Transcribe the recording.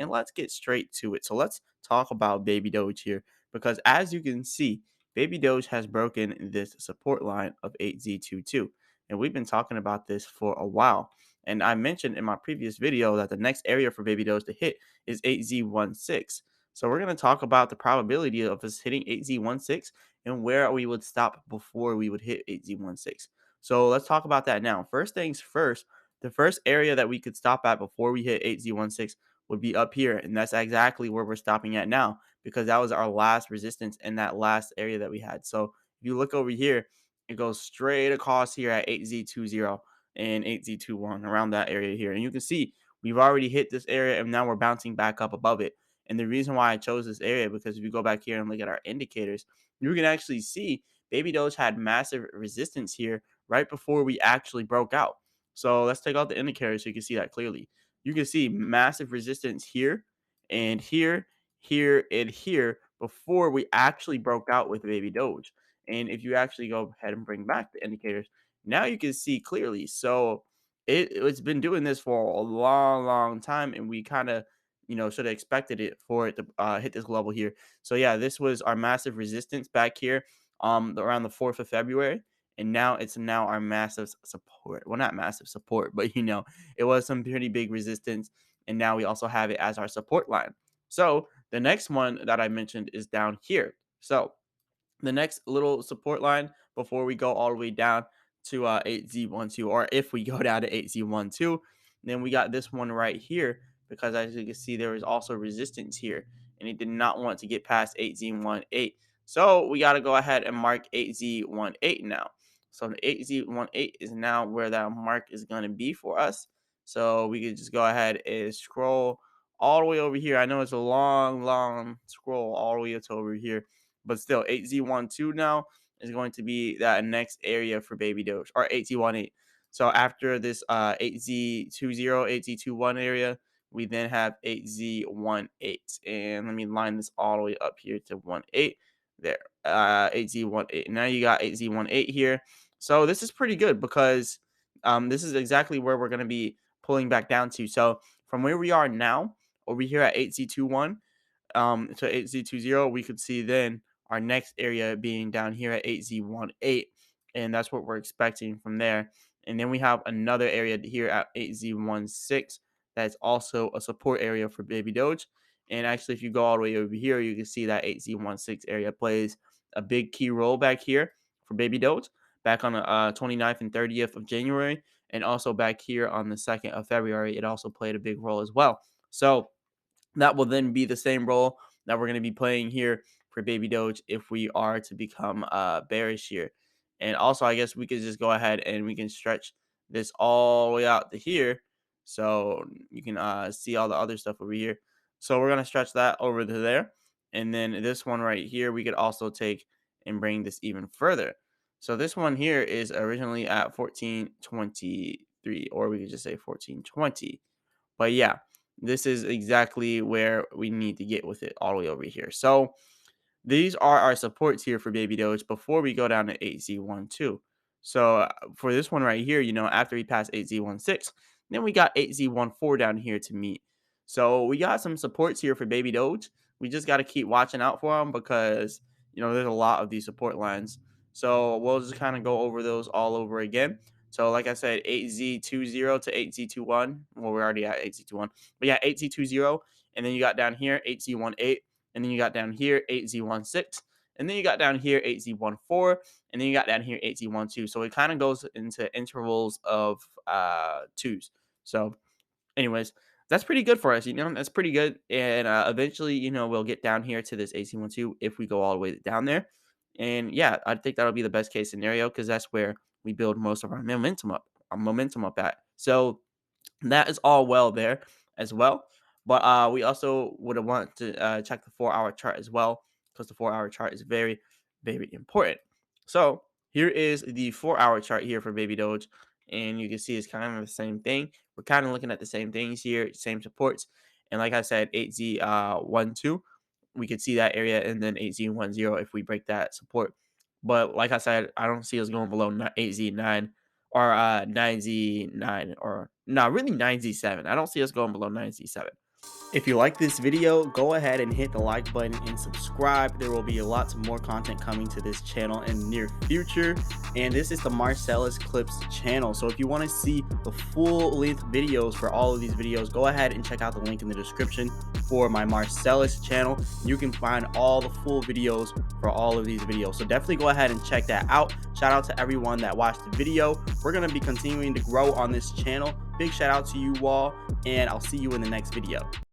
and let's get straight to it. So let's talk about Baby Doge here because as you can see, Baby Doge has broken this support line of 8Z22. And we've been talking about this for a while. And I mentioned in my previous video that the next area for Baby Doge to hit is 8Z16. So we're going to talk about the probability of us hitting 8Z16 and where we would stop before we would hit 8Z16. So let's talk about that now. First things first, the first area that we could stop at before we hit 8Z16 would be up here. And that's exactly where we're stopping at now because that was our last resistance in that last area that we had. So if you look over here, it goes straight across here at 8Z20 and 8Z21 around that area here. And you can see we've already hit this area and now we're bouncing back up above it. And the reason why I chose this area because if you go back here and look at our indicators, you can actually see Baby Doge had massive resistance here right before we actually broke out. So let's take out the indicators so you can see that clearly. You can see massive resistance here and here, here, and here before we actually broke out with Baby Doge. And if you actually go ahead and bring back the indicators, now you can see clearly. So it's been doing this for a long, long time, and we kind of should have expected it for it to hit this level here. So yeah, this was our massive resistance back here around the 4th of February. And now it's our massive support. Well, not massive support, but it was some pretty big resistance. And now we also have it as our support line. So the next one that I mentioned is down here. So the next little support line before we go all the way down to 8Z12, or if we go down to 8Z12, then we got this one right here because as you can see, there is also resistance here, and it did not want to get past 8Z18. So we got to go ahead and mark 8Z18 now. So the 8Z18 is now where that mark is going to be for us. So we could just go ahead and scroll all the way over here. I know it's a long, long scroll all the way to over here, but still, 8Z12 now is going to be that next area for Baby Doge, or 8Z18. So after this 8Z20, 8Z21 area, we then have 8Z18. And let me line this all the way up here to 18. There, 8Z18. Now you got 8Z18 here. So this is pretty good because this is exactly where we're going to be pulling back down to. So from where we are now, over here at 8Z21, to 8Z20, we could see then our next area being down here at 8Z18, and that's what we're expecting from there. And then we have another area here at 8Z16 that's also a support area for Baby Doge. And actually, if you go all the way over here, you can see that 8Z16 area plays a big key role back here for Baby Doge, back on the 29th and 30th of January, and also back here on the 2nd of February. It also played a big role as well. So that will then be the same role that we're going to be playing here for Baby Doge if we are to become bearish here. And also, I guess we could just go ahead and we can stretch this all the way out to here. So you can see all the other stuff over here. So we're going to stretch that over to there. And then this one right here, we could also take and bring this even further. So this one here is originally at 1423, or we could just say 1420. But yeah, this is exactly where we need to get with it all the way over here. So these are our supports here for Baby Doge before we go down to 8Z12. So for this one right here, after we pass 8Z16, then we got 8Z14 down here to meet. So we got some supports here for Baby Doge. We just got to keep watching out for them because, there's a lot of these support lines. So we'll just kind of go over those all over again. So like I said, 8Z20 to 8Z21. Well, we're already at 8Z21. But yeah, 8Z20. And then you got down here 8Z18. And then you got down here 8Z16. And then you got down here 8Z14. And then you got down here 8Z12. So it kind of goes into intervals of twos. So anyways, that's pretty good for us. That's pretty good. And eventually, we'll get down here to this 8Z12 if we go all the way down there. And yeah, I think that'll be the best case scenario because that's where we build most of our momentum up at. So that is all well there as well. But we also would want to check the 4-hour chart as well because the 4-hour chart is very, very important. So here is the 4-hour chart here for Baby Doge. And you can see it's kind of the same thing. We're kind of looking at the same things here, same supports. And like I said, 8Z12, we could see that area, and then 8Z10 if we break that support. But like I said, I don't see us going below 8Z9 or 9Z9 or no, really 9Z7. I don't see us going below 9Z7. If you like this video, go ahead and hit the like button and subscribe. There will be lots more content coming to this channel in the near future. And this is the Marcellus Clips channel. So if you want to see the full length videos for all of these videos, go ahead and check out the link in the description for my Marcellus channel. You can find all the full videos for all of these videos. So definitely go ahead and check that out. Shout out to everyone that watched the video. We're going to be continuing to grow on this channel. Big shout out to you all, and I'll see you in the next video.